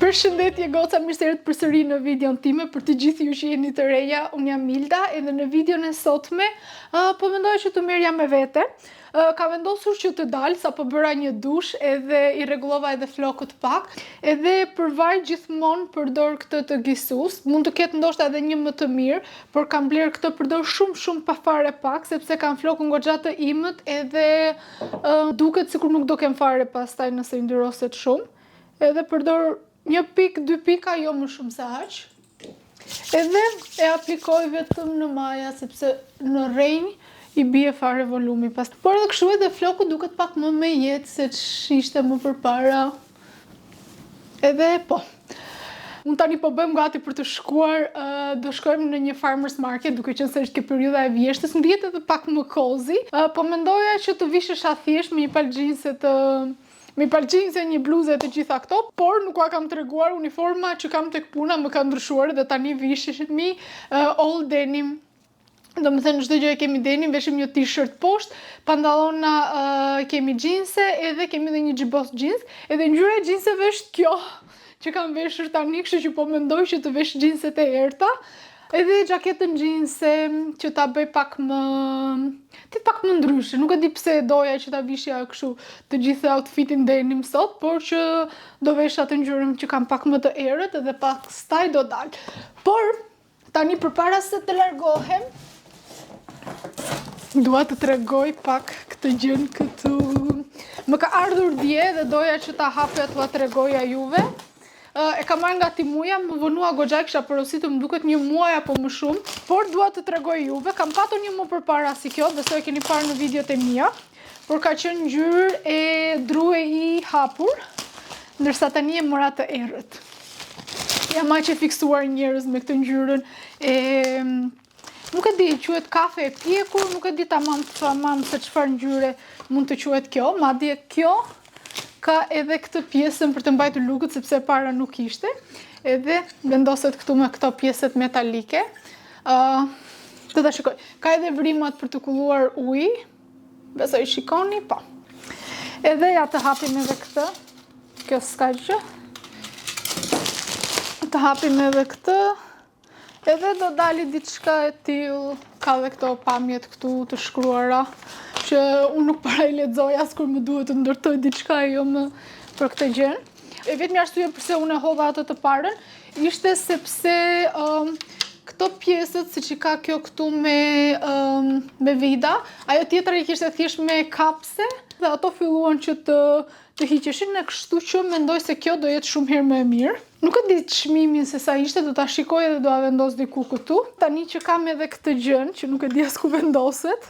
Përshëndetje goca, mirë se erdhët përsëri në videon time. Për të gjithë ju që jeni të reja, unë jam Milda, edhe në videon e sotme po mendoj që të merrja me vete. Ka vendosur që të dal, sa po bëra një dush edhe i rregullova edhe flokët pak. Edhe për vaj gjithmonë përdor këtë të gisus. Mund të ketë ndoshta edhe një më të mirë, por kam bler këtë përdor shumë pa fare pak, sepse kanë flokun goxha të imët edhe duket sikur nuk do kem fare pastaj nëse i ndyroset shumë. Edhe përdor 1 pikë, 2 pika, jo më shumë se aq. Edhe e aplikoj vetëm në maja, sepse në rrenjë i bie fare volumi pas. Por edhe kështu edhe floku duket pak më me jetë se ç'ishte më përpara. Edhe po. Unë tani po bëjmë gati për të shkuar, do shkojmë në një farmers market, duke qenë se është kjo periudha e vjeshtës, ndihet edhe pak më cozy. Po mendoja që të vishesha thjesht me një palë xhinse, një bluze të gjitha këto, por nuk kam treguar uniforma që kam tek puna, më ka ndryshuar dhe tani vishemi all denim. Do më thënë çdo gjë e kemi denim, veshim një t-shirt poshtë, pantallona kemi xhinse, edhe kemi edhe një xhibos xhins, edhe ngjyra e xhinseve është kjo që kam veshur tani, kështu që po mendoj që të vesh xhinset e errta. Edhe xhaketën xhinse që ta bëj pak më ndryshe. Nuk e di pse doja që ta vishja kështu të gjithë outfitin denim sot, por që do vesh atë ngjyrën që kam pak më të errët edhe pak style do dal. Por tani përpara se të largohem, dua të tregoj pak këtë gjën këtu. Më ka ardhur dje dhe doja që ta hapja t'ua tregoja juve. E kam marrë nga Timuja, më vonua goxha, kisha porositur, më duket 1 muaj apo më shumë, por dua të tregoj juve. Kam patur një më përpara si kjo, besoj e keni parë në videot e mia, por ka qenë ngjyrë e drue i hapur, ndërsa tani e mora të errët. Jam aq e fiksuar njerëz me këtë ngjyrën e nuk e di, quhet kafe e pjekur, nuk e di tamam se çfarë ngjyre mund të quhet kjo, madje kjo ka edhe këtë pjesën për të mbajtur lukët, sepse e para nuk ishte. Edhe vendoset këtu me këto pjesët metalike. Të ta shikoj. Ka edhe vrimat për të kulluar uji. Besoj shikoni, po. Edhe ja të hapim edhe këtë. Kjo s'ka gjë. Të hapim edhe këtë. Edhe do dali diçka e tillë. Ka dhe këto pamjet këtu të shkruara, që unë nuk para i lexoj as kur më duhet të ndërtoj diçka jo më për këtë gjë. E vetmi arsye pse unë e hodha atë të parën ishte sepse këto pjesët, siç i ka kjo këtu me vida, ajo tjetra i kishte thjesht me kapse dhe ato filluan që të hiqeshin, e kështu që mendoj se kjo do jetë shumë herë më e mirë. Nuk e di çmimin se sa ishte, do ta shikoj edhe do a vendos diku këtu. Tani që kam edhe këtë gjën, që nuk e di as ku vendoset.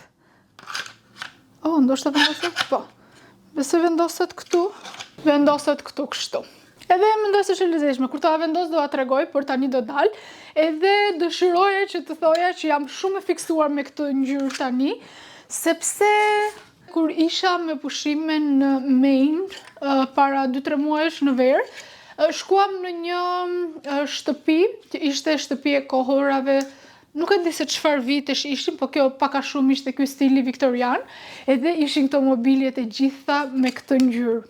Ndoshta vendoset? Po. Besoj vendoset këtu. Vendoset këtu kështu. Edhe mendoj se është e lezetshme. Kur ta vendos do a tregoj, por tani do dal. Edhe dëshiroja që të thoja që jam shumë e fiksuar me këtë ngjyrë tani, sepse kur isha me pushime në Maine para 2-3 muajsh në verë, shkuam në një shtëpi, që ishte shtëpi e kohorave. Nuk e di se çfarë vitesh ishin, po kjo pak a shumë ishte ky stili viktorian, edhe ishin këto mobiljet e gjitha me këtë ngjyrë.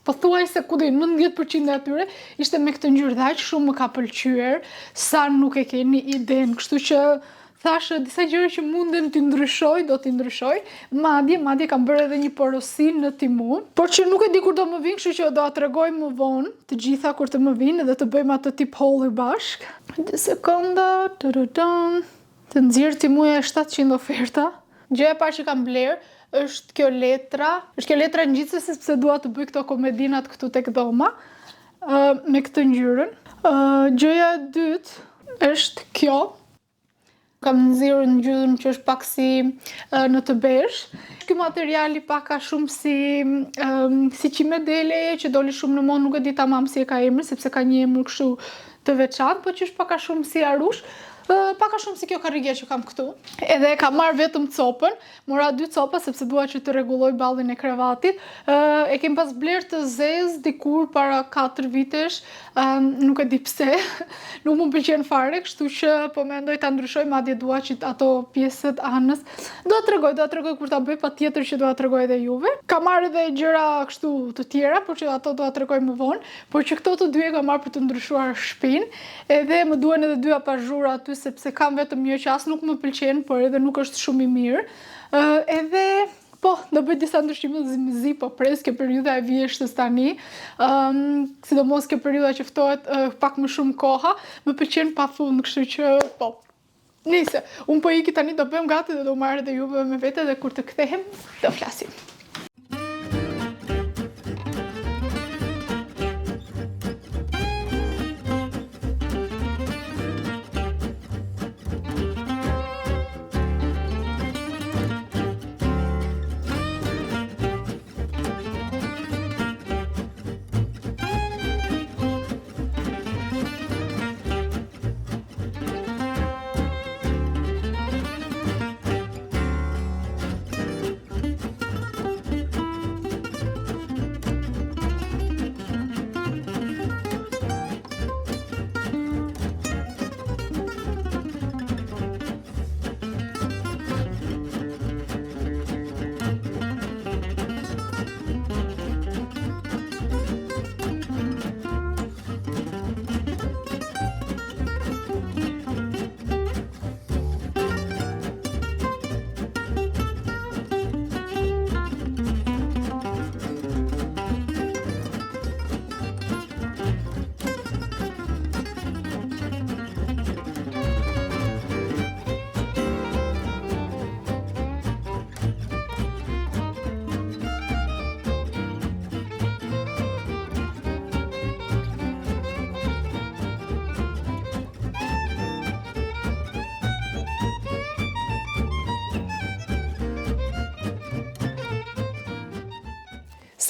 Pothuajse ku di 90% e atyre ishte me këtë ngjyrë dhe aq shumë më ka pëlqyer, sa nuk e keni iden, kështu që thashë disa gjëra që mundem t'i ndryshoj, do t'i ndryshoj. Madje kam bërë edhe një porosi në Timu, por që nuk e di kur do më vinë, kështu që do a tregoj më vonë të gjitha kur të më vinë dhe të bëjmë atë tip haul bashk. Një sekonda, të nxjerr Timuja 700 oferta. Gjëja e parë që kam bler është kjo letra ngjitëse, sepse dua të bëj këto komedinat këtu tek dhoma me këtë ngjyrën. Gjëja e dytë është kjo. Kam nxjerrë ngjyrën që është pak si në të bezh. Ky materiali pak a shumë si qimedele, që doli shumë në modë, nuk e di tamam si e ka emrin, sepse ka një emër kështu të veçantë, por që është pak a shumë si arush. Paka shumë si kjo karrige që kam këtu. Edhe kam marrë vetëm copën, mora 2 copa sepse dua që të rregulloj ballin e krevatit. E kem pas bler të zezë dikur para 4 vitesh, nuk e di pse, nuk më pëlqen fare, kështu që po mendoj ta ndryshoj, madje dua që ato pjesët anës. Do t'ja tregoj kur ta bëj, patjetër që do t'ja tregoj edhe juve. Kam marrë edhe gjëra kështu të tjera, por që ato do t'ja tregoj më vonë, por që këto të dy e kam marrë për të ndryshuar shtëpinë, edhe më duhen edhe 2 apazhura aty sepse kam vetëm një që as nuk më pëlqen, por edhe nuk është shumë i mirë. Edhe po, do bëj disa ndryshime zi, po pres kjo periudha e vjeshtës tani, sidomos kjo periudha që ftohet pak më shumë koha, më pëlqen pafund, kështu që po. Nice, unë po iki tani, do bëjmë gati dhe do marrë edhe juve me vete dhe kur të kthehem, do flasim.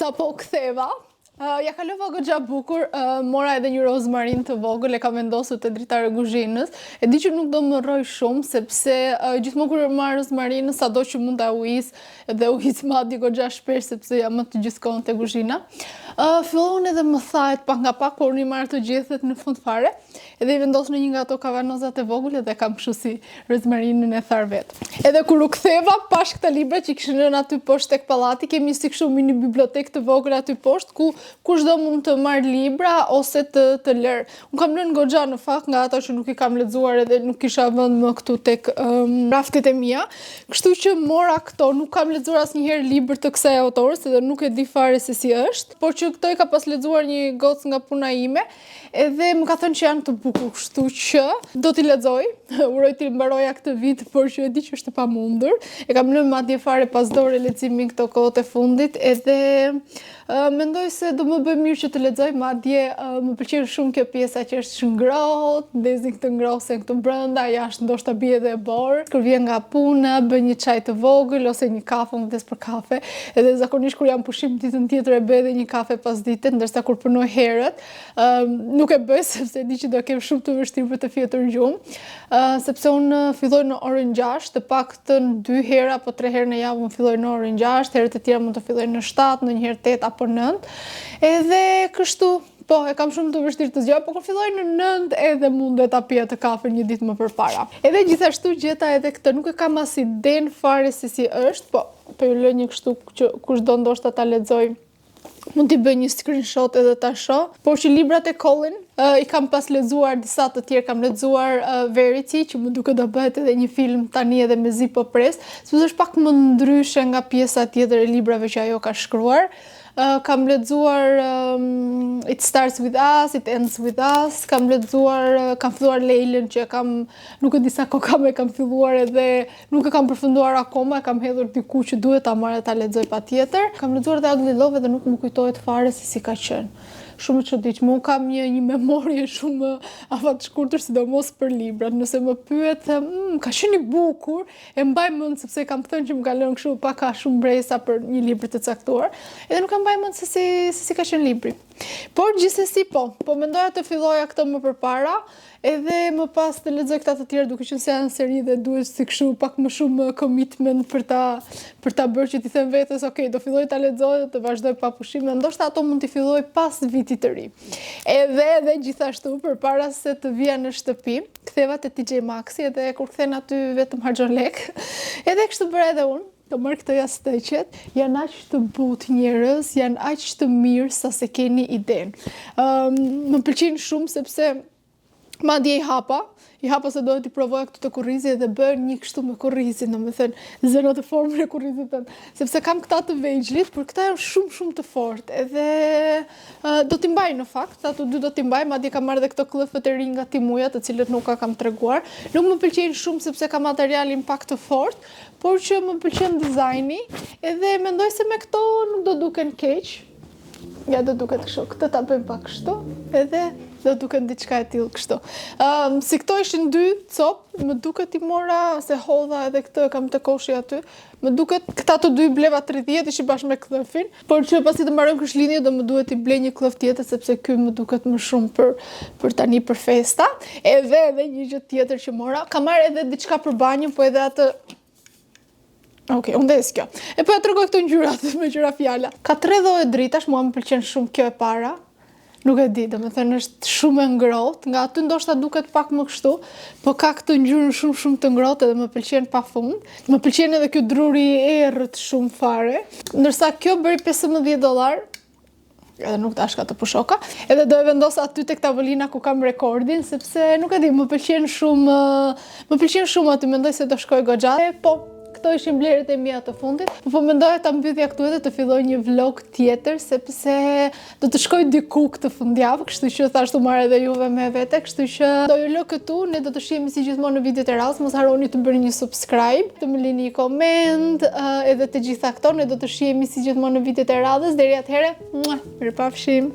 Sa po ktheva, ja kalova goxha bukur, mora edhe një rozmarin të vogël, e kam vendosur te dritare kuzhinës. E di që nuk do më rroj shumë, sepse gjithmonë kur marr rozmarin, sado që mund ta uis, dhe uis madje goxha shpesh sepse jam më të gjithkohon te kuzhina. Fillon edhe më thahet pak nga pak, por unë i marr të gjithet në fund fare, edhe i vendos në një nga ato kavanozat e vogël dhe kam kështu si rozmarinin e thar vet. Edhe kur u ktheva, pash këta libra që kishin rënë aty poshtë tek pallati, kemi si kështu mini bibliotekë të vogël aty poshtë, ku kushdo mund të marr libra ose të lër. Unë kam lënë goxha në fakt nga ato që nuk i kam lexuar edhe nuk kisha vend më këtu tek raftet e mia, kështu që mora këto. Nuk kam lexuar asnjëherë libër të kësaj autores, edhe nuk e di fare se si është, por që këto i ka pas lexuar një gocë nga puna ime, edhe më ka thënë që janë të bukur, kështu që do t'i lexoj. Uroj t'i mbaroja këtë vit, por që e di që është e pamundur. E kam lënë madje fare pas dore leximin këto kohët e fundit, edhe mendoj se do më bëj mirë që të lexoj, madje më pëlqen shumë kjo pjesa që është ngrohtë, ndezin këtë ngrohsen këtu brenda, jashtë ndoshta bie edhe e borë. Kur vjen nga puna, bëj një çaj të vogël ose një kafe, më vdes për kafe. Edhe zakonisht kur jam pushim ditën tjetër e bëj edhe një kafe pasdite, ndërsa kur punoj herët, nuk e bëj sepse di që do kem shumë të vështirë për të fjetur gjumë, sepse unë filloj në orën 6, të paktën 2 herë apo 3 herë në javë unë filloj në orën 6, herët e tjera mund të filloj në 7, ndonjëherë 8 apo 9. Edhe kështu, po, e kam shumë të vështirë të zgjoj, por kur filloj në 9 edhe mundet ta pija të kafe një ditë më përpara. Edhe gjithashtu gjeta edhe këtë, nuk e kam as idenë fare se si është, po ju lë një kështu që kushdo ndoshta ta lexoj. Mund t'i bëj një screenshot edhe ta shoh, por që librat e Colin i kam pas lexuar disa të tjerë, kam lexuar Verity, që më duket do bëhet edhe një film tani edhe me zi po pres, sepse është pak më ndryshe nga pjesa tjetër e librave që ajo ka shkruar. Kam lexuar It Starts With Us, It Ends With Us, kam filluar Lejlen që nuk e di sa kohë kam filluar edhe nuk e kam përfunduar akoma, e kam hedhur diku që duhet ta marr ta lexoj patjetër. Kam lexuar The Ugly Love dhe nuk më kujtohet fare se si ka qenë. Shumë çuditshme. Unë kam një memorie shumë afat shkurtër, sidomos për librat. Nëse më pyet, ka qenë i bukur, e mbaj mend sepse kam thënë që më ka lënë kështu pak shumë bresa për një libër të caktuar, edhe nuk kam mbaj mend se si ka qenë libri. Por gjithsesi po mendoja të filloja këtë më përpara, edhe më pas të lexoj këta të tjerë duke qenë se janë seri dhe duhet si kështu pak më shumë commitment për ta bërë që ti them vetes, ok, do filloj ta lexoj, të vazhdoj pa pushim, ndoshta ato mund t'i filloj pas vitit të ri. Edhe gjithashtu përpara se të vija në shtëpi, ktheva te TJ Maxi edhe kur kthen aty vetëm harxhon lek. Edhe kështu bëra edhe unë. Të mërë këto jastëqet, janë aq të butë njerëz, janë aq të mirë sa se keni iden. Më pëlqejnë shumë sepse madje i hapa se dohet i provoja këtu të kurrizi dhe bën një kështu me kurrizin, domethënë zero të formën e kurrizit tënd, sepse kam këta të vegjëlit, por këta janë shumë të fortë, edhe do t'i mbaj në fakt, ato dy do t'i mbaj, madje kam marrë edhe këto klëfët e ri nga Timuja, të cilët nuk kam treguar. Nuk më pëlqejnë shumë sepse ka materialin pak të fortë, por që më pëlqen dizajni, edhe mendoj se me këto nuk do duken keq. Ja, do duket kështu, këtë ta bëjmë pak kështu, edhe do duket diçka e tillë kështu. Si këto ishin 2 copë, më duket i mora se hodha edhe këtë kam të koshi aty. Më duket këta të dy bleva 30 ishin bashkë me klëfin, por që pasi të mbarojmë Krishtlindjen do më duhet i blej një klëf tjetër sepse ky më duket më shumë për tani për festa. Edhe një gjë tjetër që mora, kam marrë edhe diçka për banjën, po edhe atë. Ok, unë des kjo. E po ja tregoj këto ngjyrat me gjëra fjala. Ka 3 lloje dritash, mua më pëlqen shumë kjo e para. Nuk e di, domethënë është shumë e ngrohtë, nga aty ndoshta duket pak më kështu, po ka këtë ngjyrë shumë të ngrohtë dhe më pëlqen pafund. Më pëlqen edhe ky druri i errët shumë fare. Ndërsa kjo bëri $15, edhe nuk tash ka të pushoka, edhe do e vendos aty tek tavolina ku kam rekordin, sepse nuk e di, më pëlqen shumë aty, mendoj se do shkoj goxha. Po, këto ishin blerjet e mia të fundit. Po mendoja ta mbytja këtu edhe të filloj një vlog tjetër, sepse do të shkoj diku këtë fundjavë, kështu që thashtu marr edhe juve me vete, kështu që do ju lë këtu, ne do të shihemi si gjithmonë në videot e radhës, mos harroni të bëni një subscribe, të më lini një koment, edhe të gjitha këto, ne do të shihemi si gjithmonë në videot e radhës. Deri atëherë, mirupafshim.